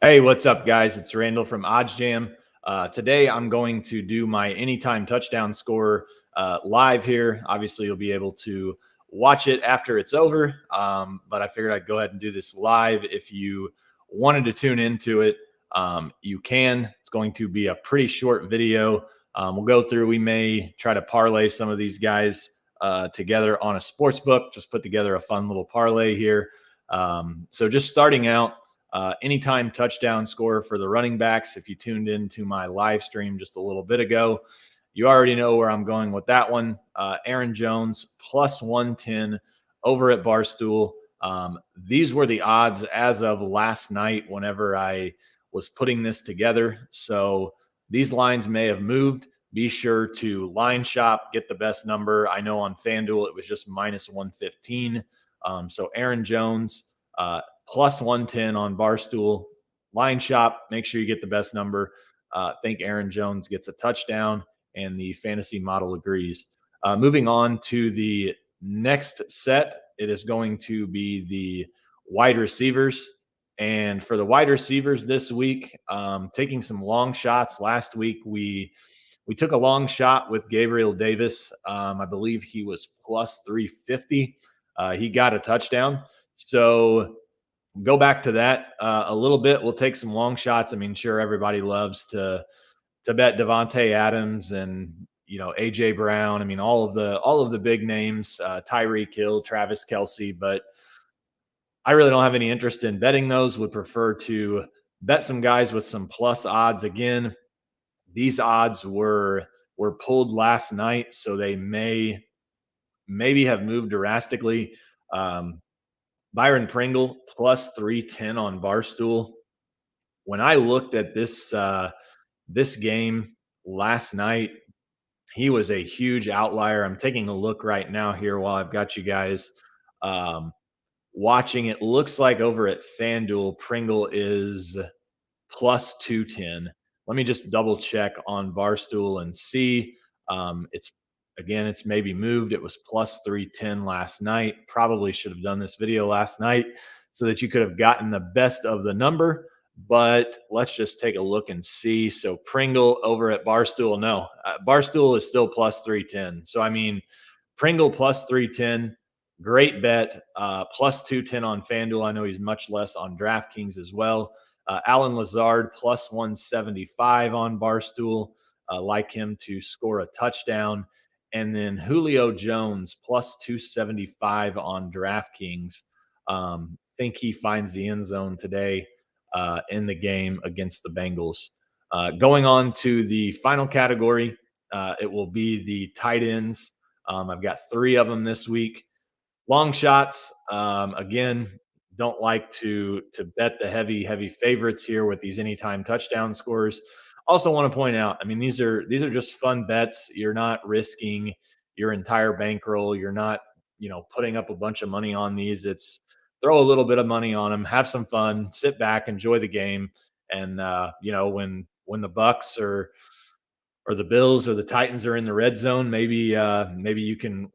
Hey, what's up, guys? It's Randall from OddsJam. Today, I'm going to do my anytime touchdown score live here. Obviously, you'll be able to watch it after it's over, but I figured I'd go ahead and do this live. If you wanted to tune into it, you can. It's going to be a pretty short video. We'll go through. We may try to parlay some of these guys together on a sports book. Just put together a fun little parlay here. So just starting out. Anytime touchdown score for the running backs. If you tuned into my live stream just a little bit ago, you already know where I'm going with that one. Aaron Jones plus 110 over at Barstool. These were the odds as of last night whenever I was putting this together. So these lines may have moved. Be sure to line shop, get the best number. I know on FanDuel it was just minus 115. So Aaron Jones, plus 110 on Barstool. Line shop, make sure you get the best number. Think Aaron Jones gets a touchdown, and the fantasy model agrees. Moving on to the next set, it is going to be the wide receivers. And for the wide receivers this week, taking some long shots. Last week, we took a long shot with Gabriel Davis. I believe he was plus 350. He got a touchdown. So go back to that a little bit. We'll take some long shots. I mean, sure, everybody loves to bet Devontae Adams and AJ Brown. I mean, all of the big names, Tyreek Hill, Travis Kelce. But I really don't have any interest in betting those. Would prefer to bet some guys with some plus odds. Again, these odds were pulled last night, so they maybe have moved drastically. Byron Pringle plus 310 on Barstool. When I looked at this game last night, he was a huge outlier. I'm taking a look right now here while I've got you guys watching. It looks like over at FanDuel, Pringle is plus 210. Let me just double check on Barstool and see. It's maybe moved. It was plus 310 last night. Probably should have done this video last night so that you could have gotten the best of the number. But let's just take a look and see. So Pringle over at Barstool, no. Barstool is still plus 310. So, I mean, Pringle plus 310, great bet. Plus 210 on FanDuel. I know he's much less on DraftKings as well. Alan Lazard plus 175 on Barstool. Like him to score a touchdown. And then Julio Jones plus 275 on DraftKings. Think he finds the end zone today in the game against the Bengals. Going on to the final category, it will be the tight ends. I've got 3 of them this week. Long shots, again, don't like to bet the heavy favorites here with these anytime touchdown scores. Also want to point out, I mean, these are just fun bets. You're not risking your entire bankroll. You're not, putting up a bunch of money on these. It's throw a little bit of money on them, have some fun, sit back, enjoy the game. And when the Bucks or the Bills or the Titans are in the red zone, maybe you can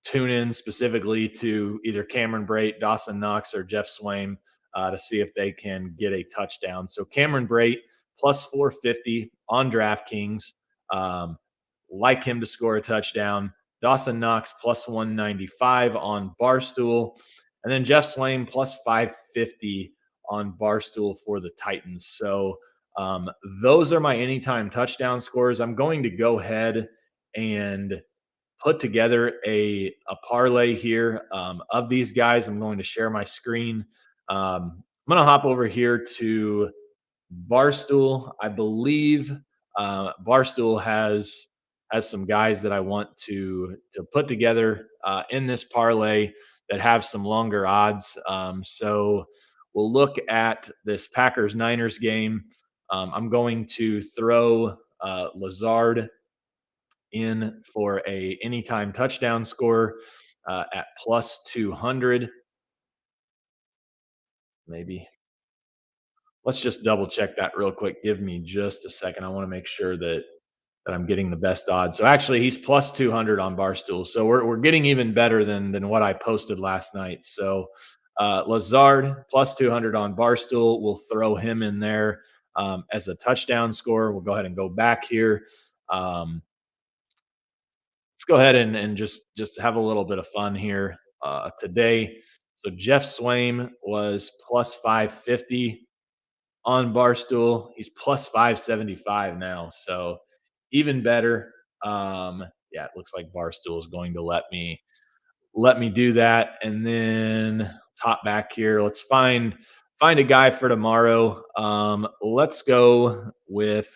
tune in specifically to either Cameron Brate, Dawson Knox, or Jeff Swaim to see if they can get a touchdown. So Cameron Brate plus 450 on DraftKings. Like him to score a touchdown. Dawson Knox plus 195 on Barstool. And then Jeff Swaim plus 550 on Barstool for the Titans. So those are my anytime touchdown scores. I'm going to go ahead and put together a parlay here of these guys. I'm going to share my screen. I'm going to hop over here to Barstool. I believe Barstool has some guys that I want to put together in this parlay that have some longer odds. So we'll look at this Packers-Niners game. I'm going to throw Lazard in for a anytime touchdown score at plus 200. Maybe. Let's just double check that real quick. Give me just a second. I want to make sure that I'm getting the best odds. So actually he's plus 200 on Barstool. So we're getting even better than what I posted last night. So Lazard plus 200 on Barstool. We'll throw him in there as a touchdown score. We'll go ahead and go back here. Let's go ahead and just have a little bit of fun here today. So Jeff Swaim was plus 550 on Barstool. He's plus 575 now. So even better. Yeah, it looks like Barstool is going to let me do that. And then top back here. Let's find a guy for tomorrow. Let's go with,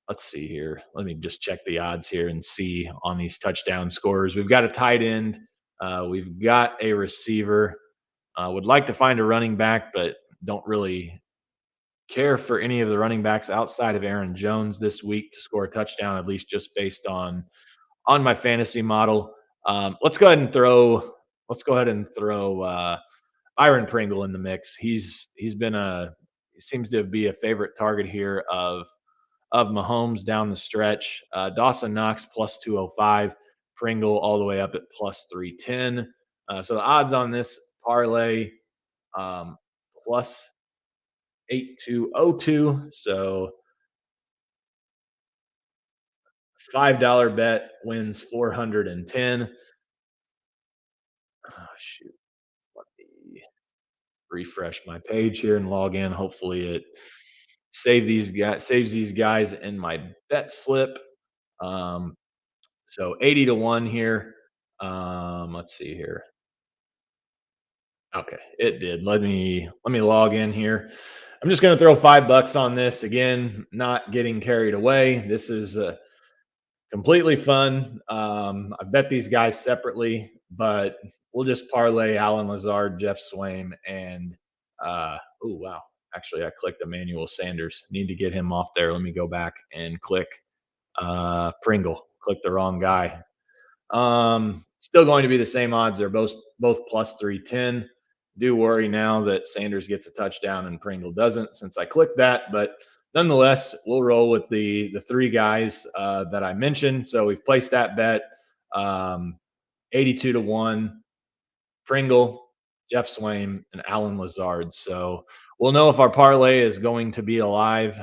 let's see here. Let me just check the odds here and see on these touchdown scorers. We've got a tight end. We've got a receiver. Would like to find a running back, but don't really care for any of the running backs outside of Aaron Jones this week to score a touchdown, at least just based on my fantasy model. Let's go ahead and throw Byron Pringle in the mix. He seems to be a favorite target here of Mahomes down the stretch. Dawson Knox plus 205, Pringle all the way up at plus 310. So the odds on this parlay plus 8202. So $5 bet wins 410. Oh, shoot. Let me refresh my page here and log in. Hopefully it saves these guys in my bet slip. So 80 to 1 here. Let's see here. Okay, it did. Let me log in here. I'm just going to throw $5 on this again, not getting carried away. This is completely fun. I bet these guys separately, but we'll just parlay Alan Lazard, Jeff Swaim, and oh wow. Actually, I clicked Emmanuel Sanders. Need to get him off there. Let me go back and click Pringle. Click the wrong guy. Still going to be the same odds. They're both plus 310. Do worry now that Sanders gets a touchdown and Pringle doesn't, since I clicked that. But nonetheless, we'll roll with the three guys that I mentioned. So we've placed that bet 82 to 1. Pringle, Jeff Swaim, and Alan Lazard. So we'll know if our parlay is going to be alive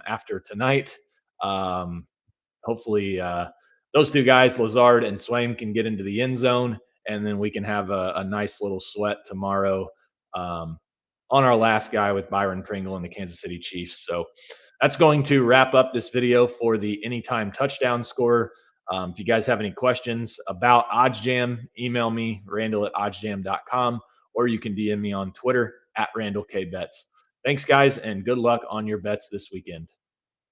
after tonight. Hopefully, those two guys, Lazard and Swaim, can get into the end zone, and then we can have a nice little sweat tomorrow on our last guy with Byron Pringle and the Kansas City Chiefs. So that's going to wrap up this video for the anytime touchdown scorer. If you guys have any questions about OddsJam, email me, Randall at oddsjam.com, or you can DM me on Twitter at Randall K Bets. Thanks, guys, and good luck on your bets this weekend.